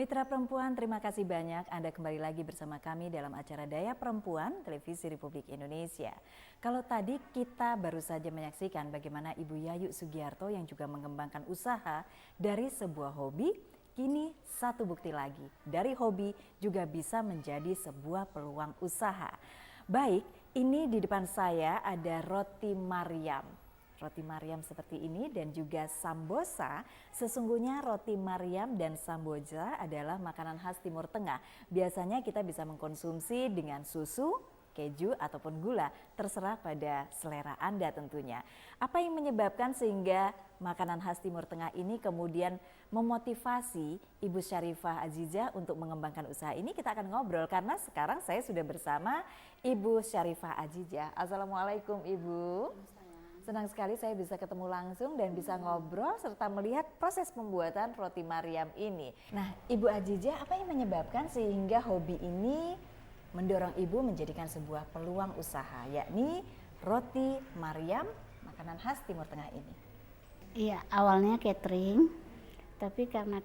Mitra Perempuan, terima kasih banyak Anda kembali lagi bersama kami dalam acara Daya Perempuan Televisi Republik Indonesia. Kalau tadi kita baru saja menyaksikan bagaimana Ibu Yayu Sugiarto yang juga mengembangkan usaha dari sebuah hobi, kini satu bukti lagi, dari hobi juga bisa menjadi sebuah peluang usaha. Baik, ini di depan saya ada roti Maryam. Roti Maryam seperti ini dan juga sambosa. Sesungguhnya roti Maryam dan sambosa adalah makanan khas Timur Tengah. Biasanya kita bisa mengkonsumsi dengan susu, keju ataupun gula, terserah pada selera Anda tentunya. Apa yang menyebabkan sehingga makanan khas Timur Tengah ini kemudian memotivasi Ibu Syarifah Azizah untuk mengembangkan usaha ini? Kita akan ngobrol karena sekarang saya sudah bersama Ibu Syarifah Azizah. Assalamualaikum Ibu. Senang sekali saya bisa ketemu langsung dan bisa ngobrol serta melihat proses pembuatan roti Maryam ini. Nah, Ibu Azizah, apa yang menyebabkan sehingga hobi ini mendorong Ibu menjadikan sebuah peluang usaha, yakni roti Maryam, makanan khas Timur Tengah ini? Iya, awalnya catering, tapi karena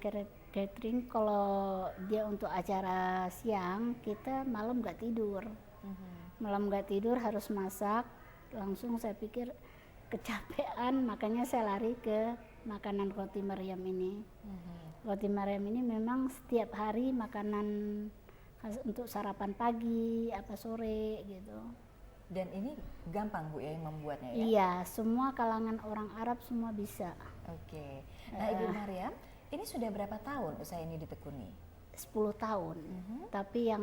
catering kalau dia untuk acara siang, kita malam nggak tidur. Malam nggak tidur harus masak, langsung saya pikir kecapean, makanya saya lari ke makanan roti Maryam ini. Roti Maryam ini memang setiap hari makanan khas untuk sarapan pagi, apa sore gitu. Dan ini gampang Bu ya yang membuatnya ya? Iya, semua kalangan orang Arab semua bisa. Oke. Nah Ibu Maryam, ini sudah berapa tahun usaha ini ditekuni? 10 tahun, tapi yang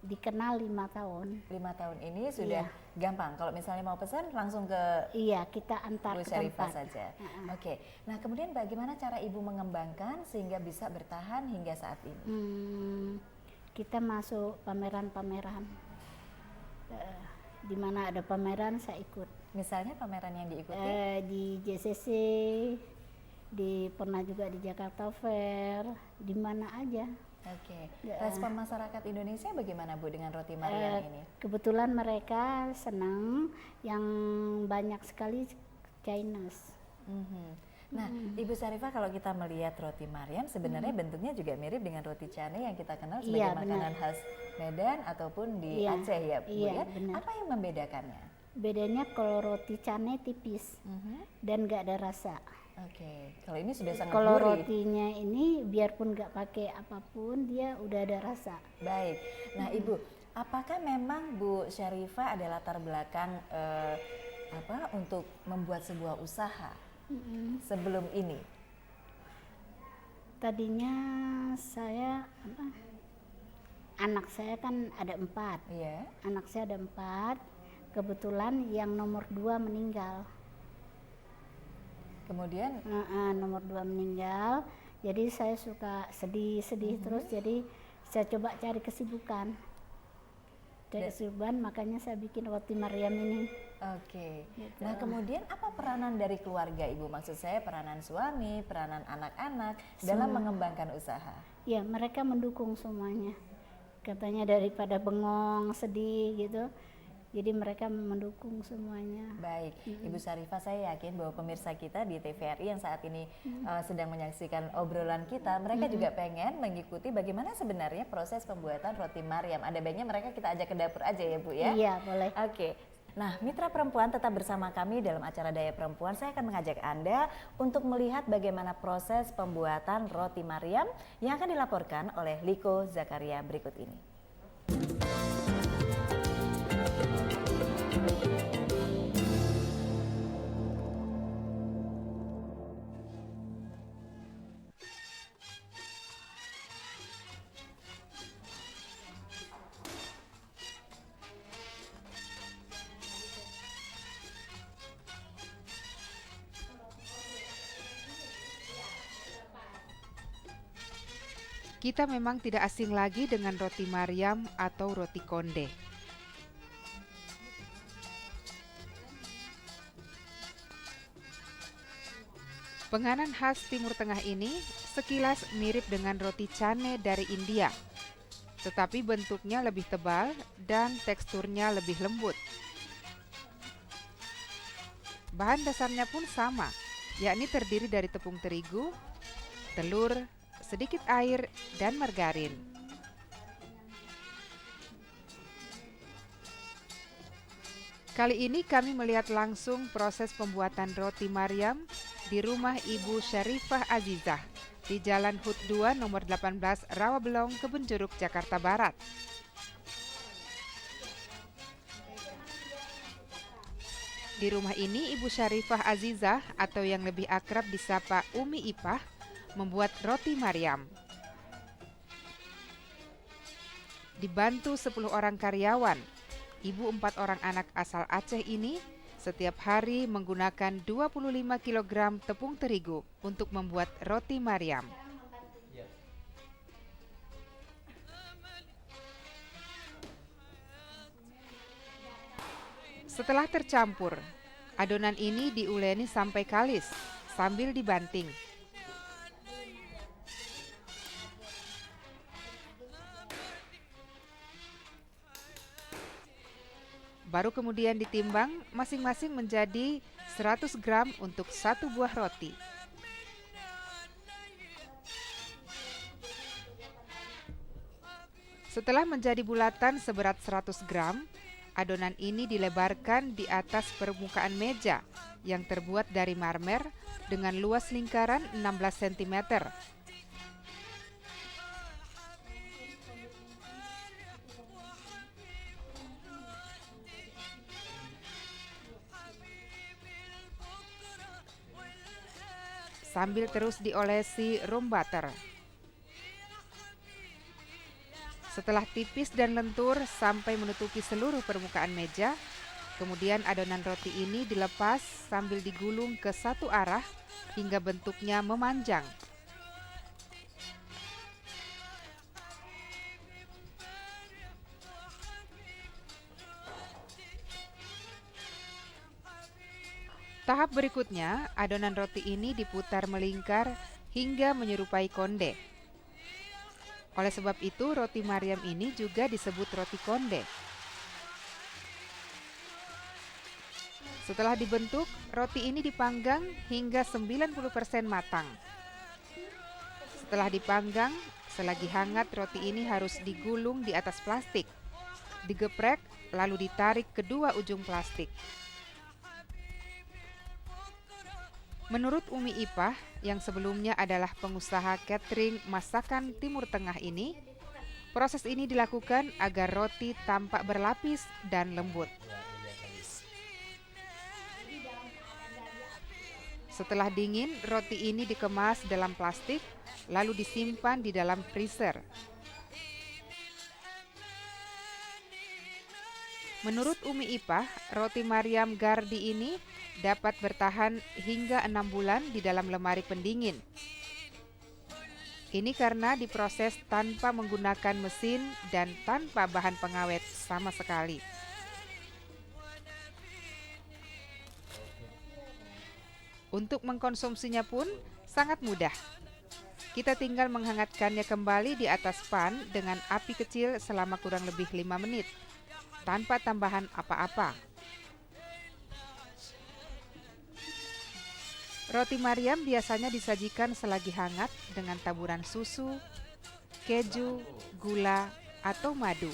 dikenal 5 tahun. 5 tahun ini sudah gampang. Kalau misalnya mau pesan langsung ke Iya, kita antar Bu ke Syarifah tempat. saja. Oke. Nah kemudian bagaimana cara Ibu mengembangkan sehingga bisa bertahan hingga saat ini? Kita masuk pameran-pameran. Di mana ada pameran saya ikut. Misalnya pameran yang diikuti? Di JCC, pernah juga di Jakarta Fair, di mana aja. Oke. Respon masyarakat Indonesia bagaimana Bu dengan roti Maryam ini? Kebetulan mereka senang, yang banyak sekali Chinese. Nah, Ibu Syarifah, kalau kita melihat roti Maryam sebenarnya bentuknya juga mirip dengan roti cane yang kita kenal sebagai makanan khas Medan ataupun di Aceh ya Bu ya? Benar. Apa yang membedakannya? Bedanya kalau roti cane tipis dan nggak ada rasa. Oke, kalau ini sudah sangat Kalau gurih. rotinya ini biarpun nggak pakai apapun dia udah ada rasa. Baik. Nah, Ibu, apakah memang Bu Syarifah ada latar belakang untuk membuat sebuah usaha sebelum ini? Tadinya saya anak saya kan ada 4. Iya. Anak saya ada 4. Kebetulan yang nomor 2 meninggal. Kemudian Nomor 2 meninggal, jadi saya suka sedih terus, jadi saya coba cari kesibukan. Makanya saya bikin roti Maryam ini. Oke. Gitu. Nah kemudian apa peranan dari keluarga Ibu? Maksud saya peranan suami, peranan anak-anak dalam mengembangkan usaha? Ya, mereka mendukung semuanya. Katanya daripada bengong, sedih gitu. Jadi mereka mendukung semuanya. Baik, Ibu Syarifah, saya yakin bahwa pemirsa kita di TVRI yang saat ini sedang menyaksikan obrolan kita, mereka juga pengen mengikuti bagaimana sebenarnya proses pembuatan roti Maryam. Ada baiknya mereka kita ajak ke dapur aja ya Bu ya? Iya, boleh. Oke. Nah, Mitra Perempuan tetap bersama kami dalam acara Daya Perempuan. Saya akan mengajak Anda untuk melihat bagaimana proses pembuatan roti Maryam yang akan dilaporkan oleh Liko Zakaria berikut ini. Kita memang tidak asing lagi dengan roti Maryam atau roti konde. Penganan khas Timur Tengah ini sekilas mirip dengan roti cane dari India, tetapi bentuknya lebih tebal dan teksturnya lebih lembut. Bahan dasarnya pun sama, yakni terdiri dari tepung terigu, telur, sedikit air, dan margarin. Kali ini kami melihat langsung proses pembuatan roti Maryam di rumah Ibu Syarifah Azizah di Jalan HUT 2 nomor 18 Rawabelong, Kebonjeruk, Jakarta Barat. Di rumah ini Ibu Syarifah Azizah atau yang lebih akrab disapa Umi Ipah membuat roti Maryam. Dibantu 10 orang karyawan, ibu 4 orang anak asal Aceh ini setiap hari menggunakan 25 kg tepung terigu untuk membuat roti Maryam. Setelah tercampur, adonan ini diuleni sampai kalis sambil dibanting. Baru kemudian ditimbang masing-masing menjadi 100 gram untuk satu buah roti. Setelah menjadi bulatan seberat 100 gram, adonan ini dilebarkan di atas permukaan meja yang terbuat dari marmer dengan luas lingkaran 16 cm. Sambil terus diolesi room butter. Setelah tipis dan lentur sampai menutupi seluruh permukaan meja, kemudian adonan roti ini dilepas sambil digulung ke satu arah hingga bentuknya memanjang. Tahap berikutnya, adonan roti ini diputar melingkar hingga menyerupai konde. Oleh sebab itu, roti Maryam ini juga disebut roti konde. Setelah dibentuk, roti ini dipanggang hingga 90% matang. Setelah dipanggang, selagi hangat roti ini harus digulung di atas plastik, digeprek, lalu ditarik kedua ujung plastik. Menurut Umi Ipah, yang sebelumnya adalah pengusaha catering masakan Timur Tengah ini, proses ini dilakukan agar roti tampak berlapis dan lembut. Setelah dingin, roti ini dikemas dalam plastik, lalu disimpan di dalam freezer. Menurut Umi Ipah, roti Maryam Gardi ini dapat bertahan hingga 6 bulan di dalam lemari pendingin. Ini karena diproses tanpa menggunakan mesin dan tanpa bahan pengawet sama sekali. Untuk mengkonsumsinya pun sangat mudah. Kita tinggal menghangatkannya kembali di atas pan dengan api kecil selama kurang lebih 5 menit, tanpa tambahan apa-apa. Roti Maryam biasanya disajikan selagi hangat dengan taburan susu, keju, gula, atau madu.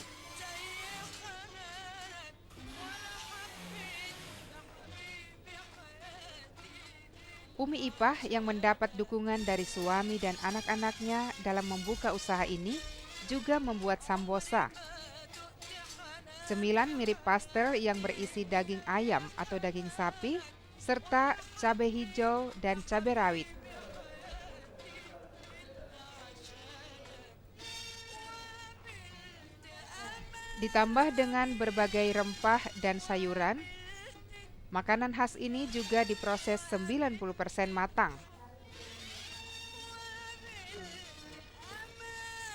Umi Ipah yang mendapat dukungan dari suami dan anak-anaknya dalam membuka usaha ini juga membuat sambosa. Cemilan mirip pastel yang berisi daging ayam atau daging sapi, serta cabai hijau dan cabai rawit. Ditambah dengan berbagai rempah dan sayuran, makanan khas ini juga diproses 90% matang.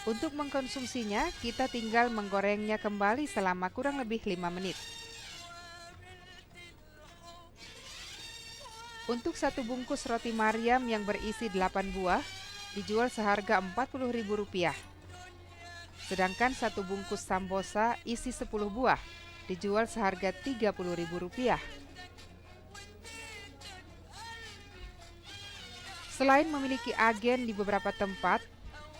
Untuk mengkonsumsinya, kita tinggal menggorengnya kembali selama kurang lebih 5 menit. Untuk satu bungkus roti Maryam yang berisi 8 buah dijual seharga Rp40.000. Sedangkan satu bungkus sambosa isi 10 buah dijual seharga Rp30.000. Selain memiliki agen di beberapa tempat,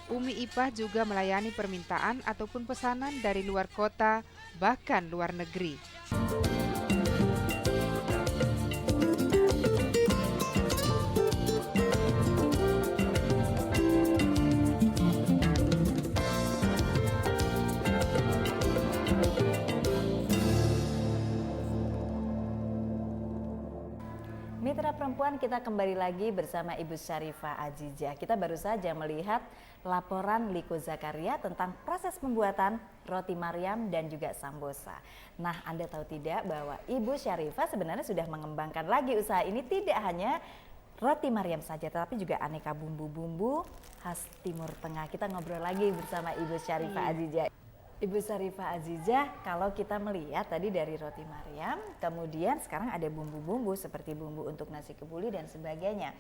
Umi Ipah juga melayani permintaan ataupun pesanan dari luar kota, bahkan luar negeri. Mitra Perempuan, kita kembali lagi bersama Ibu Syarifah Azizah. Kita baru saja melihat laporan Liko Zakaria tentang proses pembuatan roti Maryam dan juga sambosa. Nah, Anda tahu tidak bahwa Ibu Syarifah sebenarnya sudah mengembangkan lagi usaha ini, tidak hanya roti Maryam saja, tetapi juga aneka bumbu-bumbu khas Timur Tengah. Kita ngobrol lagi bersama Ibu Syarifah Azizah. Ibu Syarifah Azizah, kalau kita melihat tadi dari roti Maryam, kemudian sekarang ada bumbu-bumbu seperti bumbu untuk nasi kebuli dan sebagainya.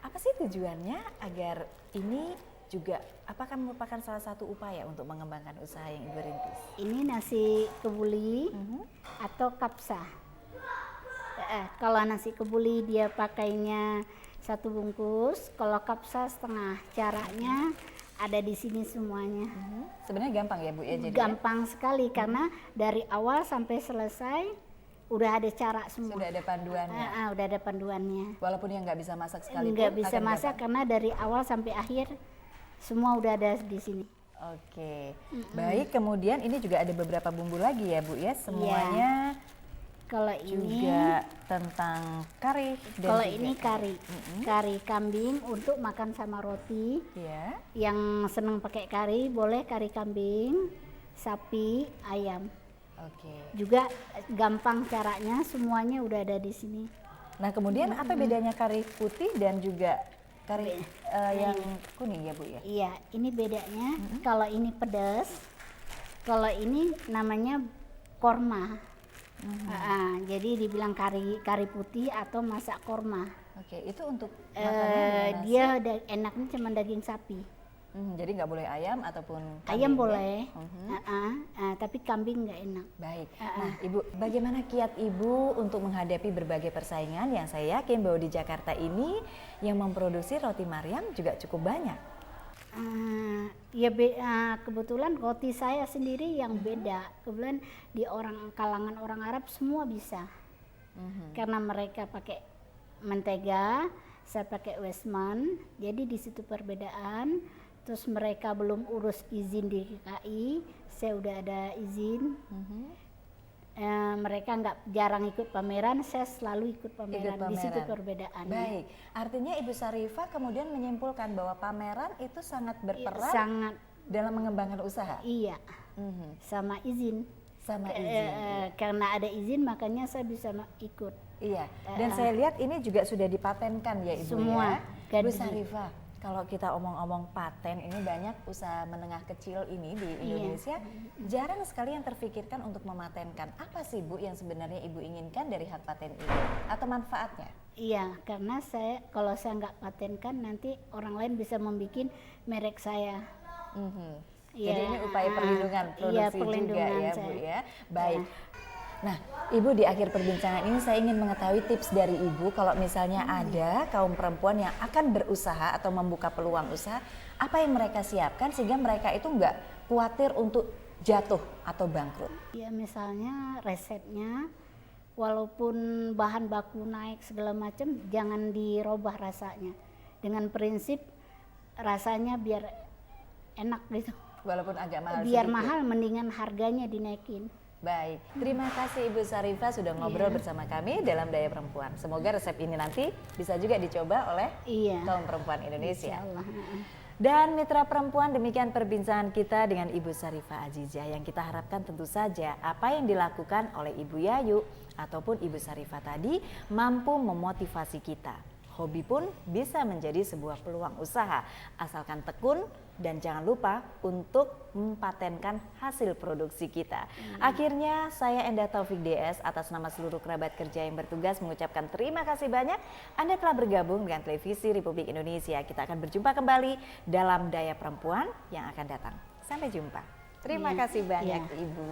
Apa sih tujuannya agar ini juga apakah merupakan salah satu upaya untuk mengembangkan usaha yang Ibu rintis? Ini nasi kebuli atau kapsa. Kalau nasi kebuli dia pakainya 1 bungkus, kalau kapsa setengah. Caranya ada di sini semuanya. Sebenarnya gampang ya Bu ya? Jadi Gampang sekali karena dari awal sampai selesai udah ada cara semua. sudah ada panduannya. Udah ada panduannya. Walaupun yang nggak bisa masak sekalipun Nggak bisa akan masak gampang. karena dari awal sampai akhir semua udah ada di sini. Oke, baik. Kemudian ini juga ada beberapa bumbu lagi ya Bu ya? Semuanya Kalau ini juga tentang kari. Dan kalau juga ini kari, kari kambing untuk makan sama roti. ya. Yang senang pakai kari boleh kari kambing, sapi, ayam. Oke. Juga gampang caranya, semuanya udah ada di sini. Nah kemudian apa bedanya kari putih dan juga kari yang kuning ya Bu ya? Iya, ini bedanya. Kalau ini pedas, kalau ini namanya korma. Jadi dibilang kari putih atau masak korma. Oke, itu untuk makannya dengan nasi? Dia enaknya cuma daging sapi. Jadi nggak boleh ayam ataupun Ayam kambing, ya? boleh, tapi kambing nggak enak. Baik. Nah Ibu, bagaimana kiat Ibu untuk menghadapi berbagai persaingan yang saya yakin bahwa di Jakarta ini yang memproduksi roti Maryam juga cukup banyak? Kebetulan roti saya sendiri yang beda. Kebetulan di kalangan orang Arab semua bisa. Karena mereka pakai mentega, saya pakai Westman. Jadi di situ perbedaan. Terus mereka belum urus izin di KKI, saya udah ada izin. Mereka jarang ikut pameran, saya selalu ikut pameran. Di situ perbedaannya. Baik, artinya Ibu Syarifah kemudian menyimpulkan bahwa pameran itu sangat berperan Sangat, dalam mengembangkan usaha. iya, sama izin. Sama izin. Karena ada izin makanya saya bisa ikut. Iya, dan saya lihat ini juga sudah dipatenkan ya Ibu Semua, ya. Bu ganti. Syarifah, kalau kita omong-omong paten, ini banyak usaha menengah kecil ini di Indonesia, jarang sekali yang terfikirkan untuk mematenkan. Apa sih Bu yang sebenarnya Ibu inginkan dari hak paten ini atau manfaatnya? Iya, karena kalau saya nggak patenkan nanti orang lain bisa membuat merek saya. Jadi ini upaya perlindungan produksi juga ya Bu ya. Baik. Nah, Ibu, di akhir perbincangan ini saya ingin mengetahui tips dari Ibu kalau misalnya ada kaum perempuan yang akan berusaha atau membuka peluang usaha, apa yang mereka siapkan sehingga mereka itu nggak khawatir untuk jatuh atau bangkrut? Ya misalnya resepnya, walaupun bahan baku naik segala macam, jangan dirubah rasanya. Dengan prinsip rasanya biar enak gitu. Walaupun agak mahal Biar sedikit. mahal, mendingan harganya dinaikin. Baik, terima kasih Ibu Syarifah sudah ngobrol bersama kami dalam Daya Perempuan. Semoga resep ini nanti bisa juga dicoba oleh kaum perempuan Indonesia. Insyaallah. Dan mitra perempuan, demikian perbincangan kita dengan Ibu Syarifah Azizah yang kita harapkan tentu saja apa yang dilakukan oleh Ibu Yayu ataupun Ibu Syarifah tadi mampu memotivasi kita. Hobi pun bisa menjadi sebuah peluang usaha, asalkan tekun dan jangan lupa untuk mempatenkan hasil produksi kita. Akhirnya saya Endah Taufik DS atas nama seluruh kerabat kerja yang bertugas mengucapkan terima kasih banyak. Anda telah bergabung dengan Televisi Republik Indonesia. Kita akan berjumpa kembali dalam Daya Perempuan yang akan datang. Sampai jumpa. Terima kasih banyak Ibu.